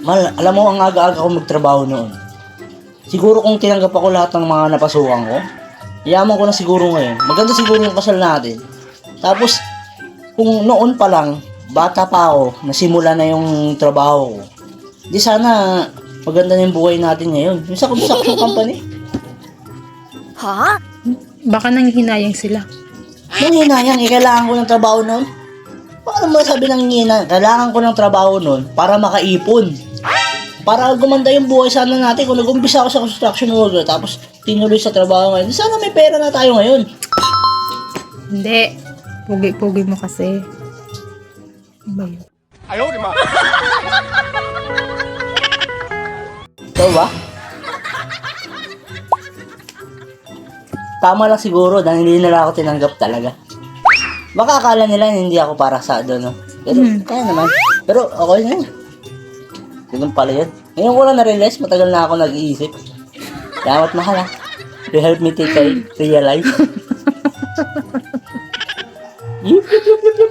Mahal, alam mo, ang aga-aga ko magtrabaho noon. Siguro kung tinanggap ako lahat ng mga napasukan ko, yaman ko na siguro ngayon. Maganda siguro yung kasal natin. Tapos, kung noon pa lang, bata pa ako, nasimula na yung trabaho ko. Di sana, maganda na yung buhay natin ngayon. Yung sa construction company. Baka nanghihinayang sila. Nanginayang, kailangan ko ng trabaho noon. Paano mo sabi ng hinayang? Kailangan ko ng trabaho noon para makaipon. Para gumanda yung buhay sana natin kung nag-umpisa ako sa construction worker tapos tinuloy sa trabaho ngayon. Sana may pera na tayo ngayon. Hindi. Pugi-pugi mo kasi. Ano ba yun? Ito ba? Tama lang siguro dahil hindi nila ako tinanggap talaga. Baka akala nila hindi ako para sa doon, no? Pero kaya naman. Pero okay na yun. Ganun pala yun. Ngayon ko lang na-realize, matagal na ako nag-iisip. Salamat mahal ha. You help me take a realize. Yup, yup, yup, yup, yup.